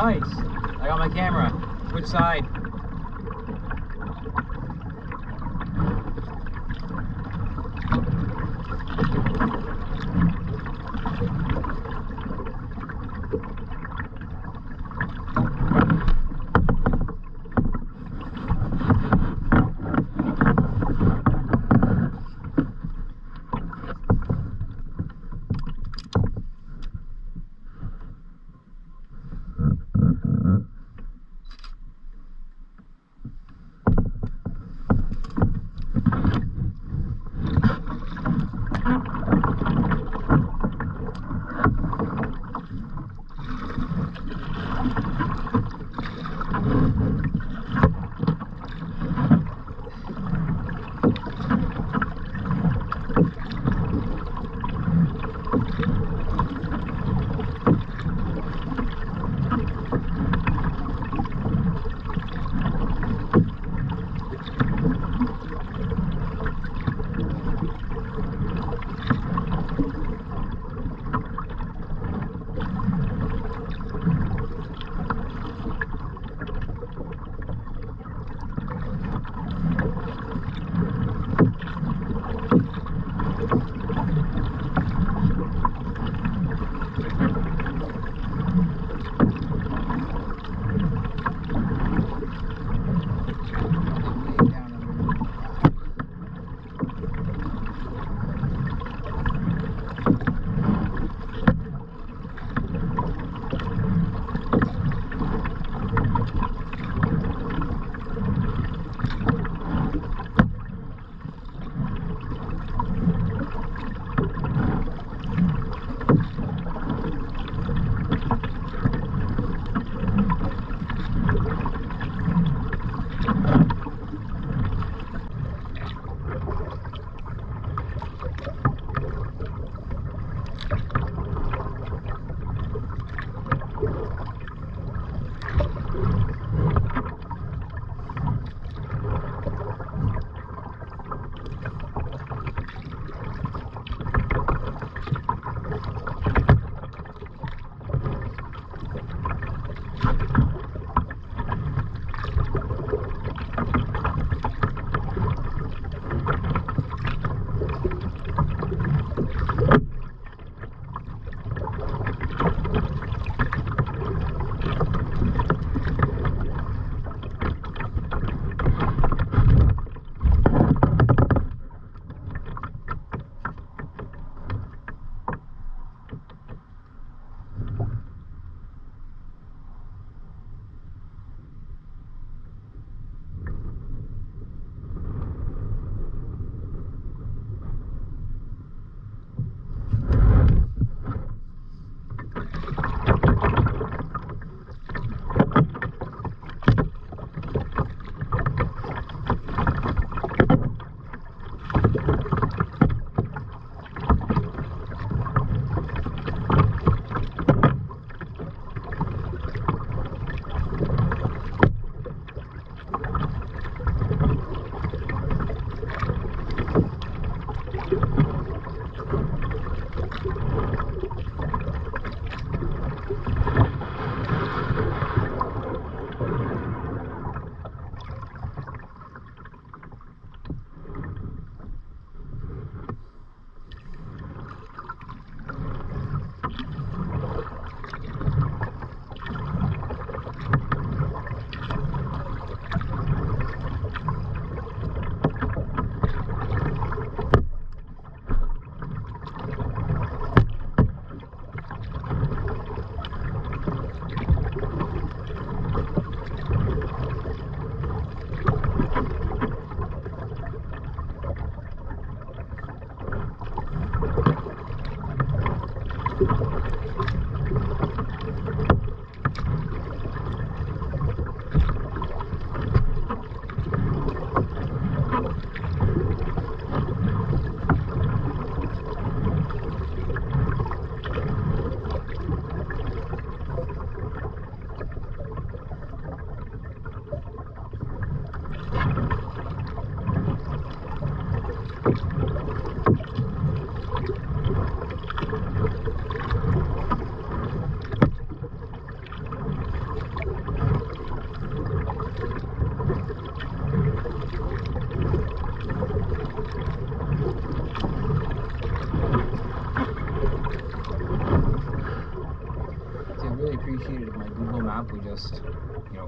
Nice. I got my camera. Which side?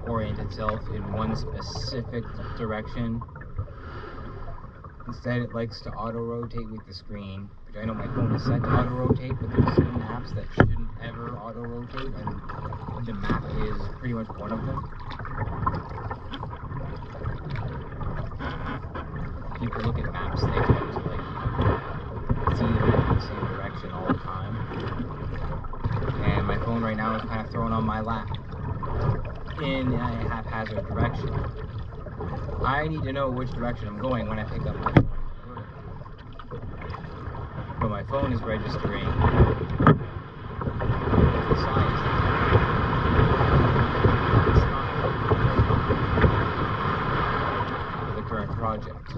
orient itself in one specific direction. Instead, it likes to auto-rotate with the screen, which I know my phone is set to auto-rotate, but there's certain apps that shouldn't ever auto-rotate, and the map is pretty much one of them. People look at maps, they tend to see them in the same direction all the time. And my phone right now is kind of thrown on my lap in a haphazard direction. I need to know which direction I'm going when I pick up my phone. But my phone is registering the signs. The current project.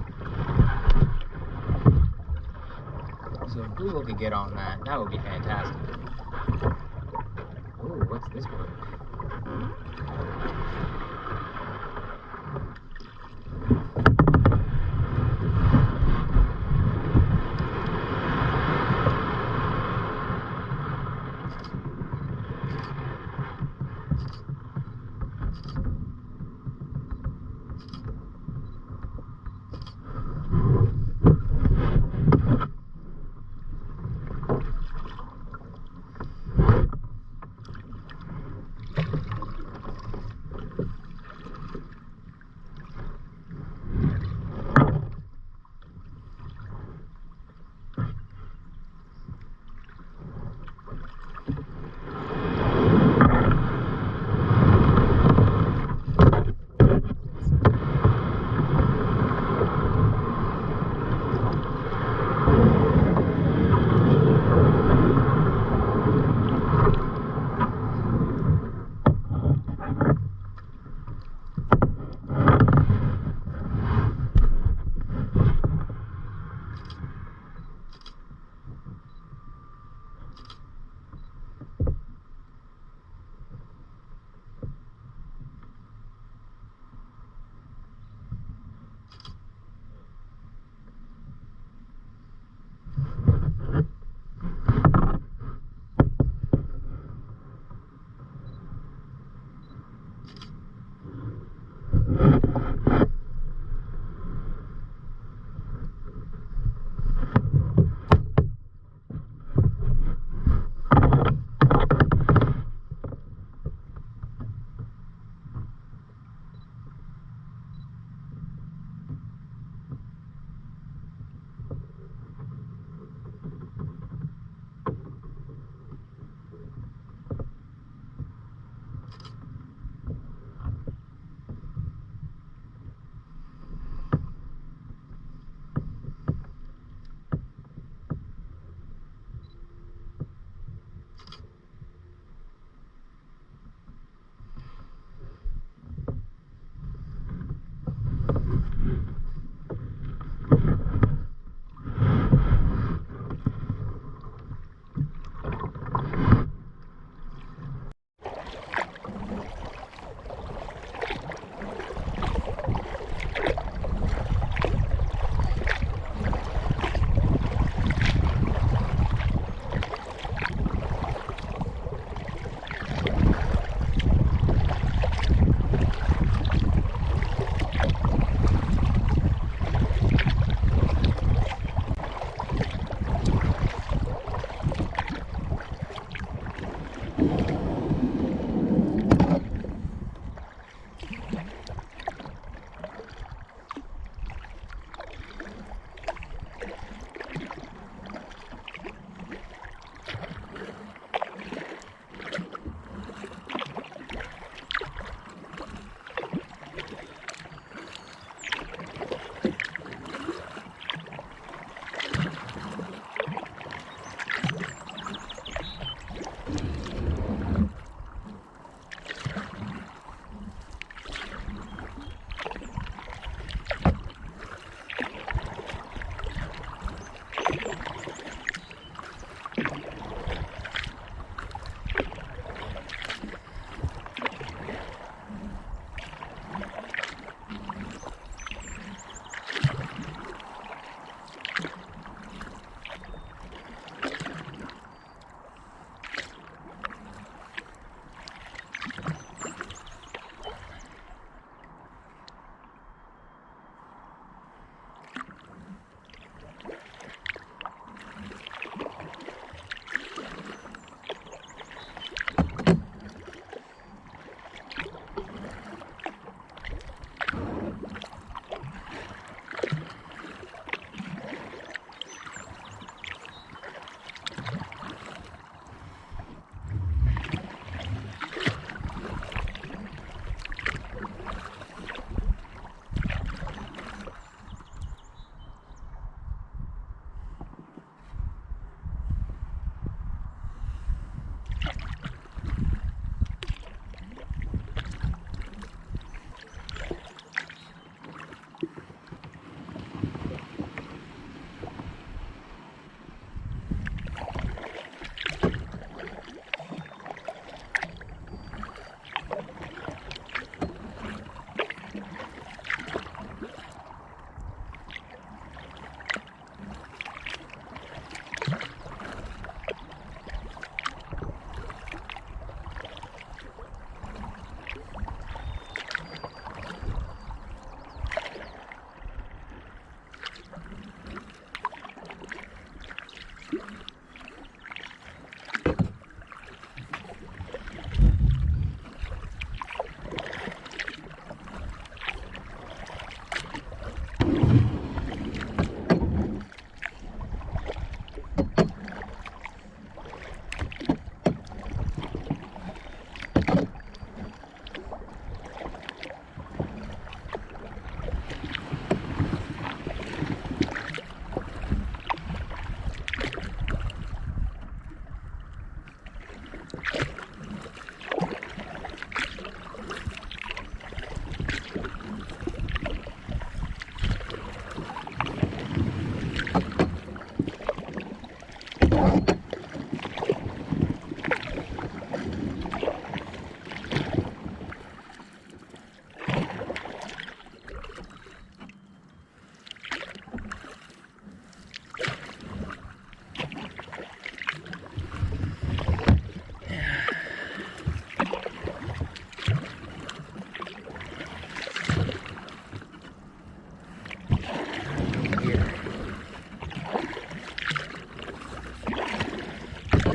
So if Google could get on that, that would be fantastic. Ooh, what's this word?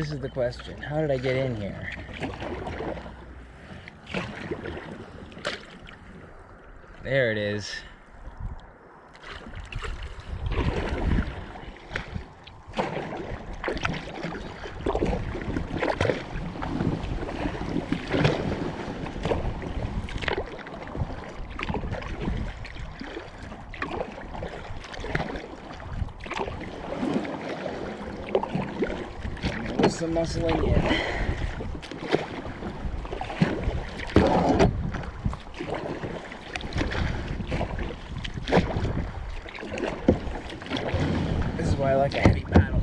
This is the question. How did I get in here? There it is. There's some muscling in. This is why I like a heavy paddle.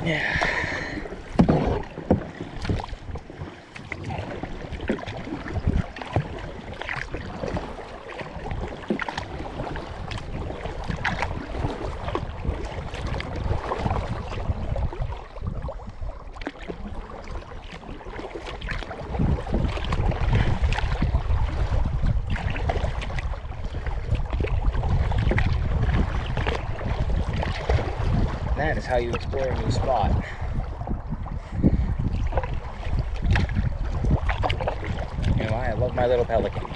Yeah. That is how you explore a new spot. You know why? I love my little pelican.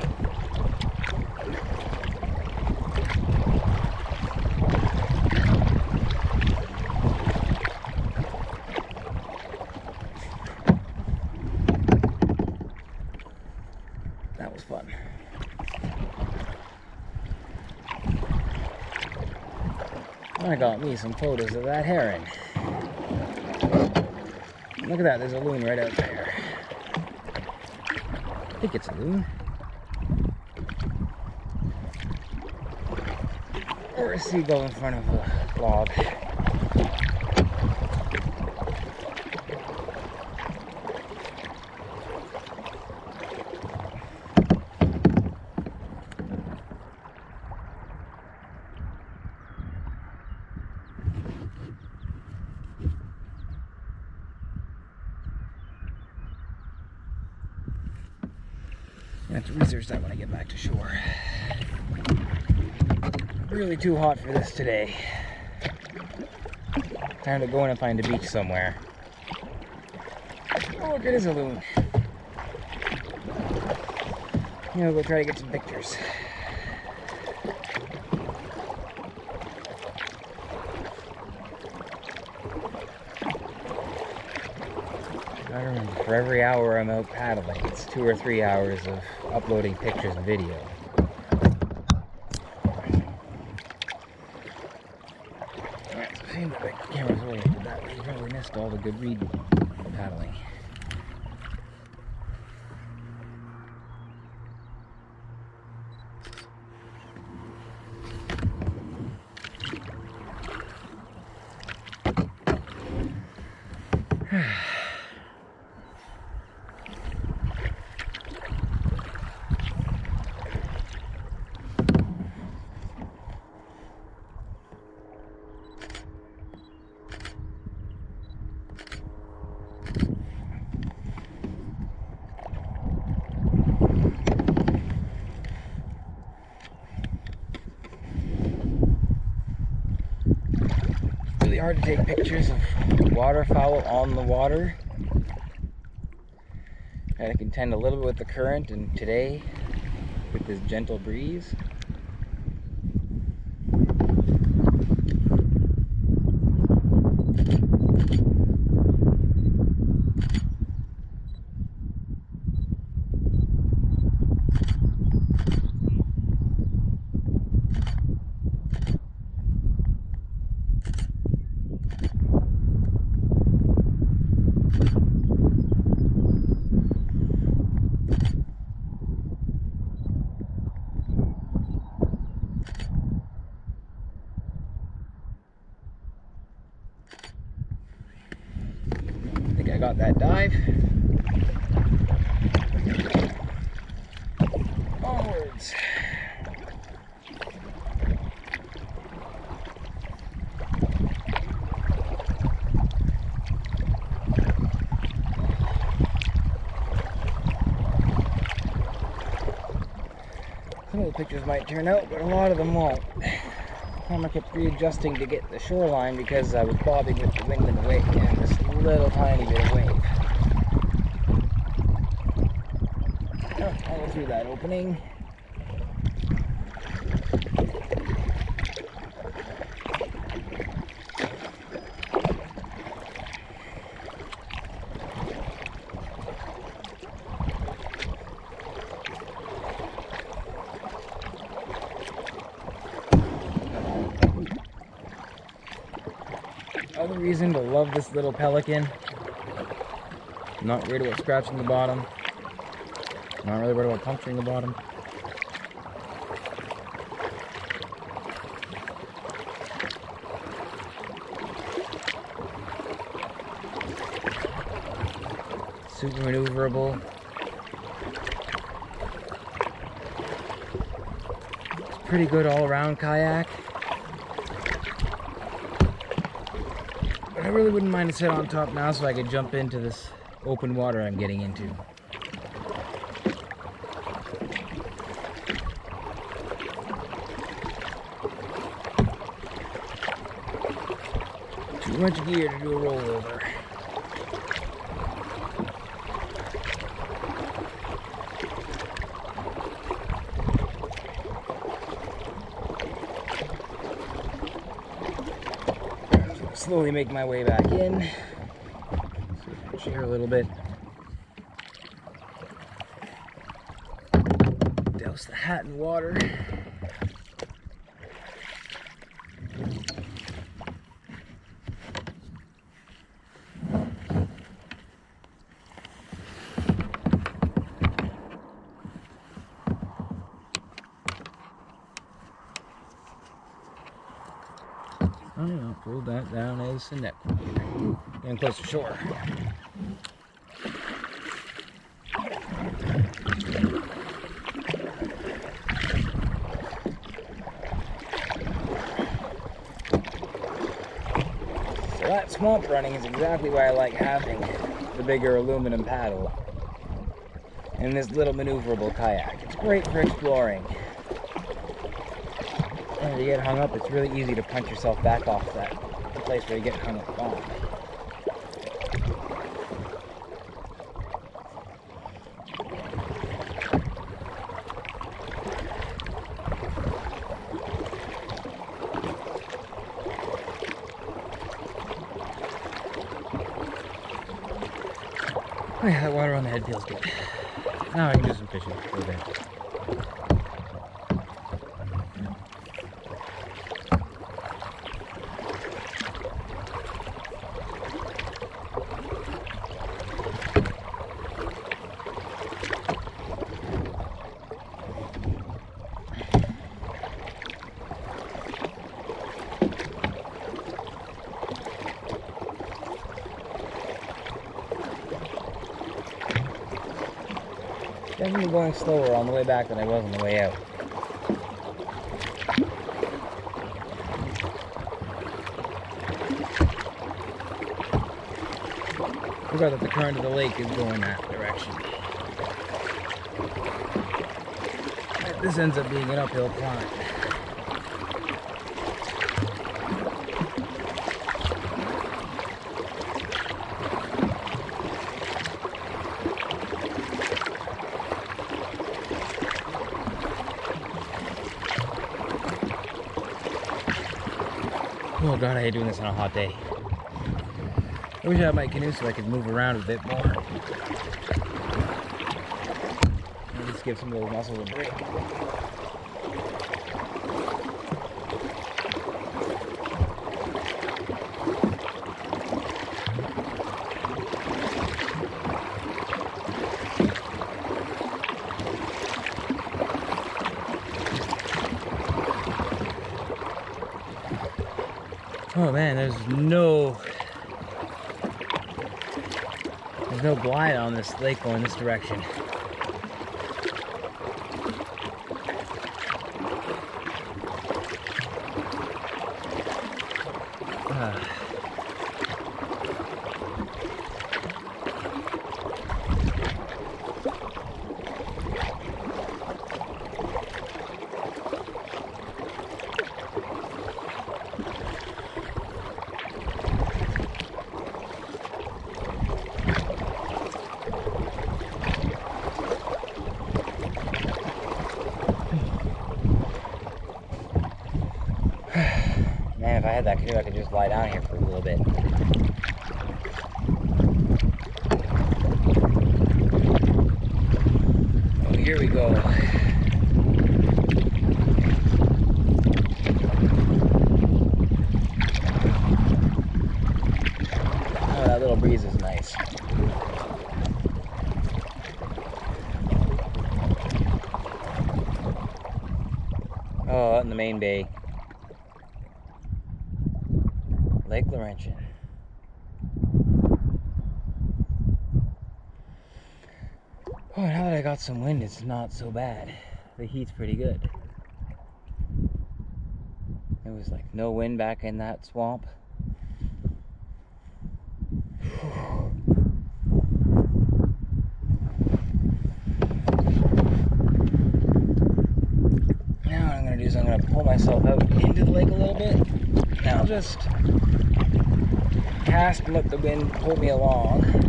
That was fun. I got me some photos of that heron. Look at that, there's a loon right out there. I think it's a loon. Or a seagull in front of a log. I have to research that when I get back to shore. Really too hot for this today. Time to go in and find a beach somewhere. Oh, look, it is a loon. Yeah, we'll try to get some pictures. I remember, for every hour I'm out paddling, it's 2 or 3 hours of uploading pictures and video. It's a shame that the camera's oriented that way. You probably missed all the good reed paddling. Hard to take pictures of waterfowl on the water. Had to contend a little bit with the current, and today with this gentle breeze. drive. Onwards. Some of the pictures might turn out, but a lot of them won't. I kept readjusting to get the shoreline because I was bobbing with the wind and the wave and this little tiny bit of wave. Oh, I'll go through that opening. Other reason to love this little pelican. Not worried about scratching the bottom. Not really worried about puncturing the bottom. Super maneuverable. It's pretty good all-around kayak. I really wouldn't mind to sit on top now so I could jump into this open water I'm getting into. Too much gear to do a rollover. Slowly make my way back in. See if I can share a little bit. Douse the hat in water. I'll pull that down as the net. Getting close to shore. So that swamp running is exactly why I like having the bigger aluminum paddle and this little maneuverable kayak. It's great for exploring. And if you get hung up, it's really easy to punch yourself back off the place where you get hung up on. Oh yeah, that water on the head feels good. Now I can do some fishing for a bit. Definitely going slower on the way back than I was on the way out. I forgot that the current of the lake is going that direction. This ends up being an uphill climb. Oh god, I hate doing this on a hot day. I wish I had my canoe so I could move around a bit more. At least give some of those muscles a break. Oh man, there's no no blind on this lake going this direction. Man, if I had that canoe, I could just lie down here for a little bit. Oh, here we go. Oh, that little breeze is nice. Oh, out in the main bay. Lake Laurentian. Oh, now that I got some wind, it's not so bad. The heat's pretty good. There was like no wind back in that swamp. Now what I'm going to do is I'm going to pull myself out into the lake a little bit. And I'll just cast and let the wind pull me along. At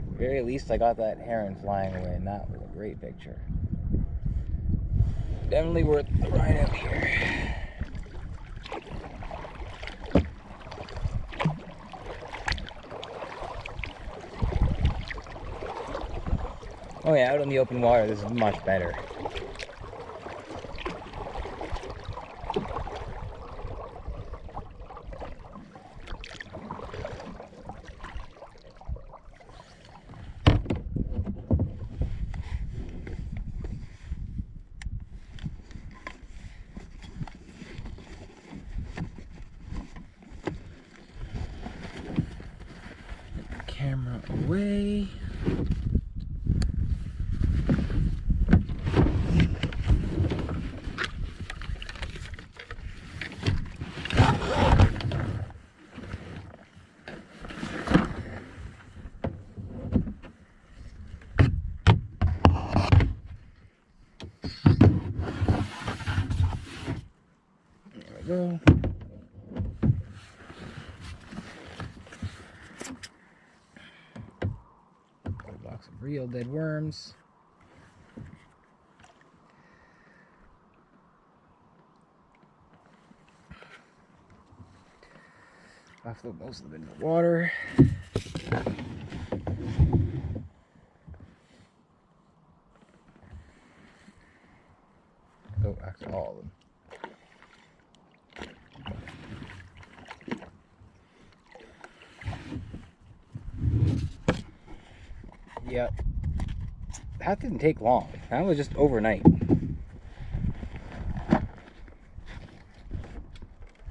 the very least, I got that heron flying away, and that was a great picture. Definitely worth the ride out here. Oh yeah, out on the open water, this is much better. Camera away. Go. A box of real dead worms. Offload most of them in the water. Oh, actually all of them. Yep. That didn't take long. That was just overnight.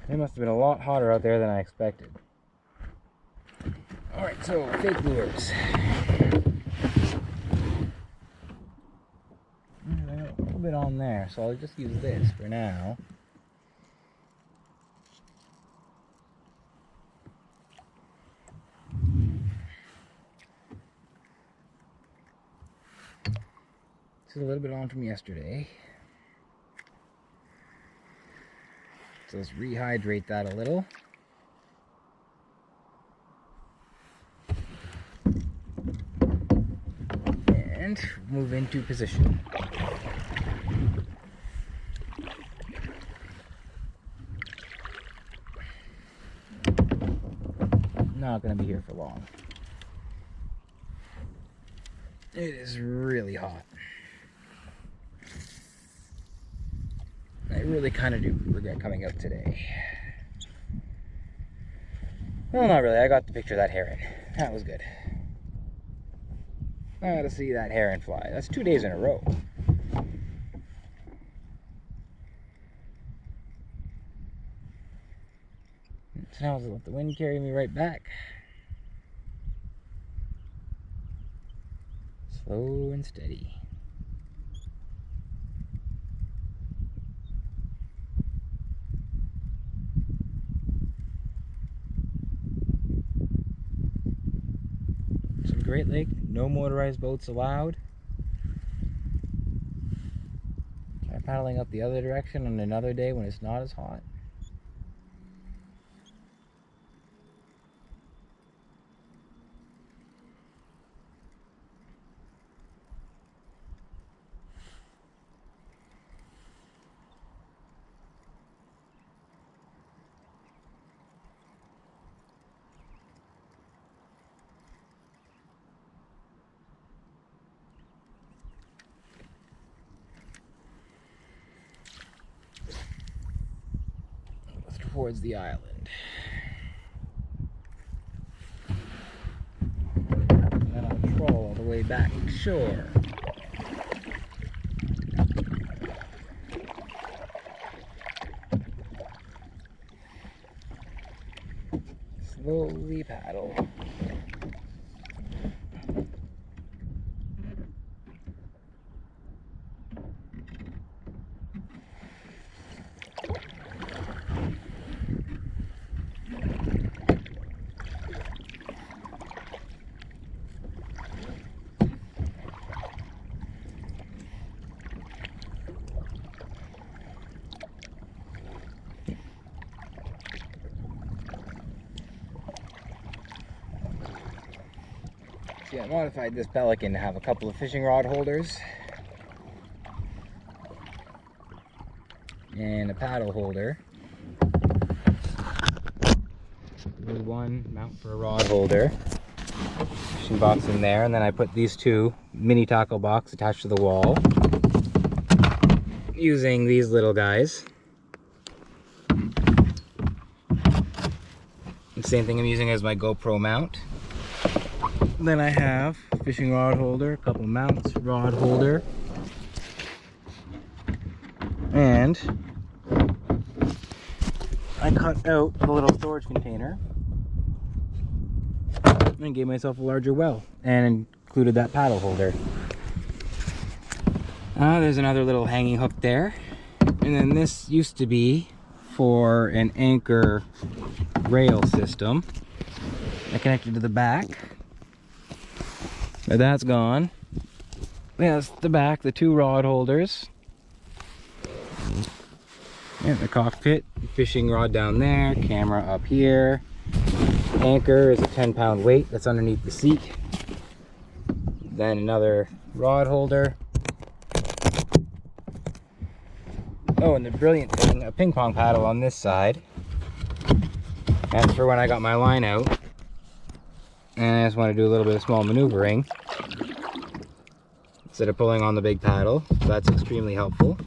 It must have been a lot hotter out there than I expected. Alright, so fake lures. I got a little bit on there, so I'll just use this for now. This is a little bit on from yesterday. So let's rehydrate that a little. And move into position. Not going to be here for long. It is really hot. I really kind of do regret coming out today. Well, not really. I got the picture of that heron. That was good. I got to see that heron fly. That's 2 days in a row. So now I'll let the wind carry me right back. Slow and steady. So Great Lake, no motorized boats allowed. Try paddling up the other direction on another day when it's not as hot. Towards the island. And then I'll troll all the way back shore. Slowly paddle. See, I modified this Pelican to have a couple of fishing rod holders and a paddle holder. There's one mount for a rod holder, fishing box in there, and then I put these two mini tackle box attached to the wall using these little guys. The same thing I'm using as my GoPro mount. Then I have a fishing rod holder, a couple mounts, rod holder, and I cut out a little storage container and gave myself a larger well and included that paddle holder. There's another little hanging hook there, and then this used to be for an anchor rail system. I connected to the back. But that's gone. That's the back, the two rod holders. And the cockpit, fishing rod down there, camera up here. Anchor is a 10-pound weight that's underneath the seat. Then another rod holder. Oh, and the brilliant thing, a ping pong paddle on this side. That's for when I got my line out and I just want to do a little bit of small maneuvering instead of pulling on the big paddle. So that's extremely helpful.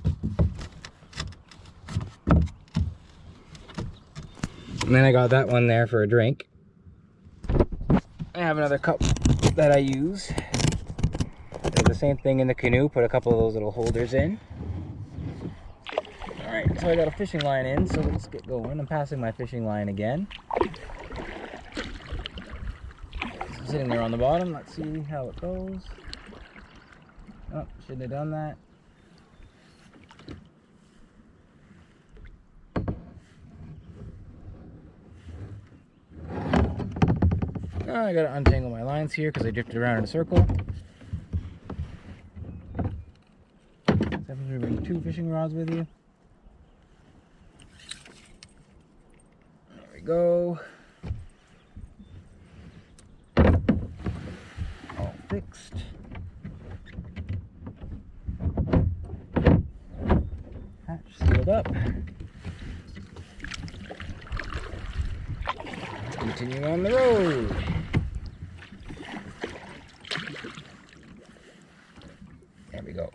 And then I got that one there for a drink. I have another cup that I use. There's the same thing in the canoe, put a couple of those little holders in. Alright, so I got a fishing line in, so let's get going. I'm passing my fishing line again. It's sitting there on the bottom, let's see how it goes. Oh, shouldn't have done that. Now I gotta untangle my lines here because I drifted around in a circle. Definitely bring 2 fishing rods with you. There we go. All fixed. Hatch sealed up. Continue on the road. There we go.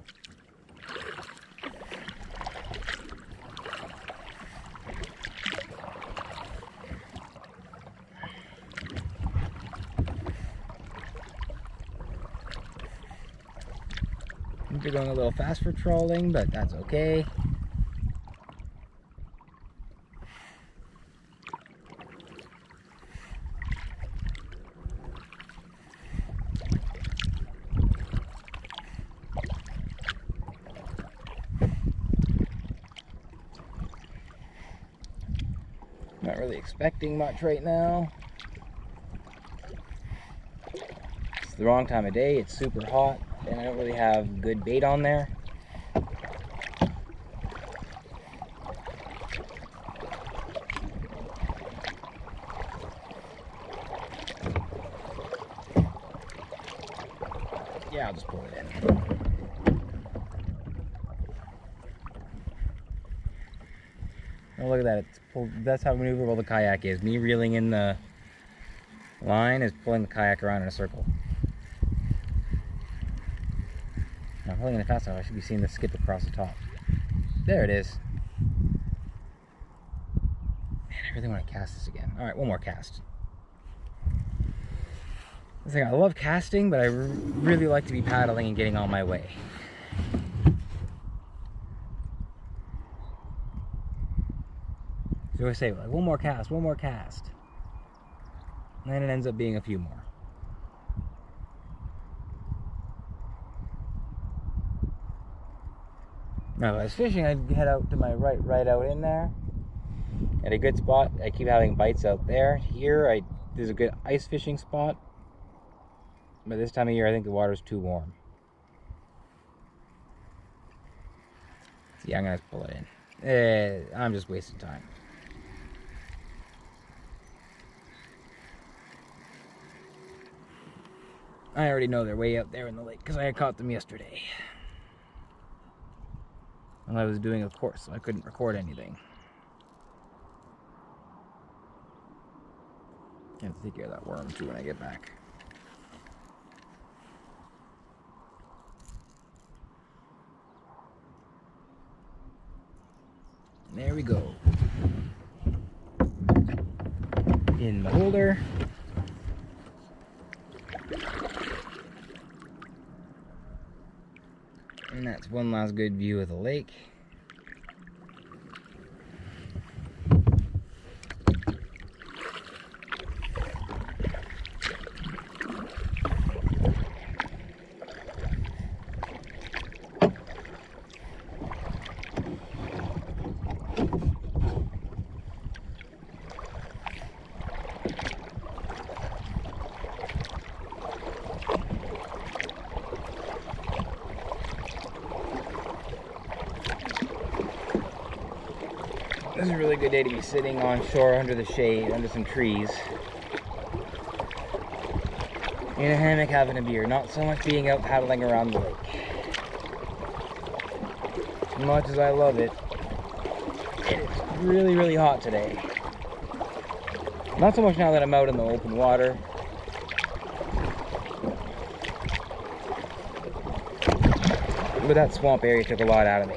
We're going a little fast for trolling, but that's okay. not really expecting much right now. It's the wrong time of day, it's super hot, and I don't really have good bait on there. Yeah, I'll just pull it in. Oh, look at that. It's pulled. That's how maneuverable the kayak is. Me reeling in the line is pulling the kayak around in a circle. Now, pulling it fast enough, I should be seeing this skip across the top. There it is. Man, I really want to cast this again. Alright, one more cast. I love casting, but I really like to be paddling and getting on my way. So I say, like, one more cast. And then it ends up being a few more. Now, if I was fishing, I'd head out to my right out in there. At a good spot. I keep having bites out there. Here, there's a good ice fishing spot. But this time of year, I think the water's too warm. So yeah, I'm gonna pull it in. I'm just wasting time. I already know they're way out there in the lake because I caught them yesterday. And I was doing a course, so I couldn't record anything. I have to take care of that worm too when I get back. There we go. In the holder. And that's one last good view of the lake. This is a really good day to be sitting on shore under the shade, under some trees. In a hammock having a beer, not so much being out paddling around the lake. As much as I love it, it's really, really hot today. Not so much now that I'm out in the open water. But that swamp area took a lot out of me.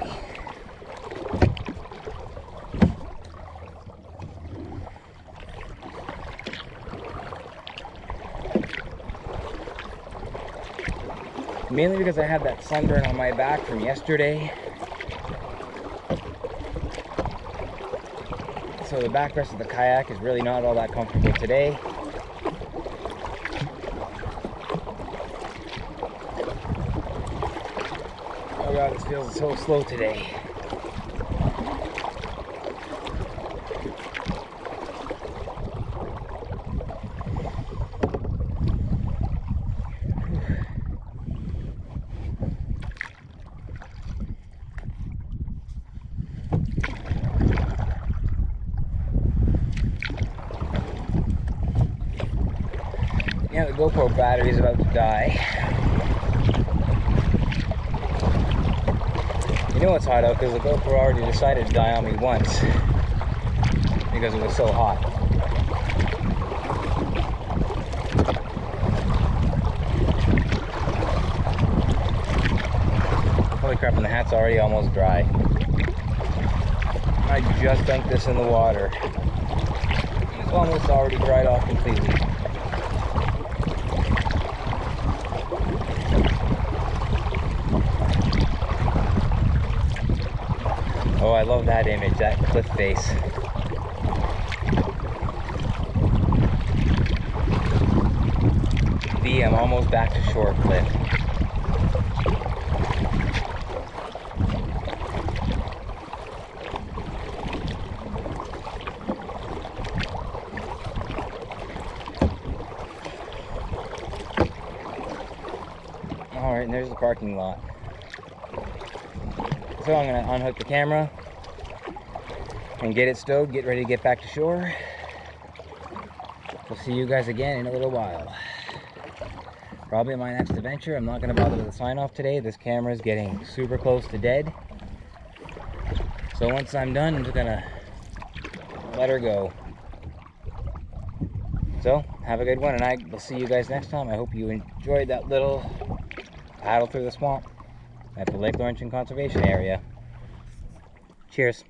Mainly because I had that sunburn on my back from yesterday. So the backrest of the kayak is really not all that comfortable today. Oh god, this feels so slow today. Yeah, the GoPro battery is about to die. You know what's hot out because the GoPro already decided to die on me once because it was so hot. Holy crap, and the hat's already almost dry. I just dunked this in the water. It's almost already dried off completely. Oh, I love that image, that cliff face. I'm almost back to shore cliff. and there's the parking lot. So I'm gonna unhook the camera and get it stowed, get ready to get back to shore. We'll see you guys again in a little while. Probably my next adventure. I'm not gonna bother with the sign off today. This camera is getting super close to dead. So once I'm done, I'm just gonna let her go. So, have a good one, and I will see you guys next time. I hope you enjoyed that little paddle through the swamp at the Lake Laurentian Conservation Area. Cheers.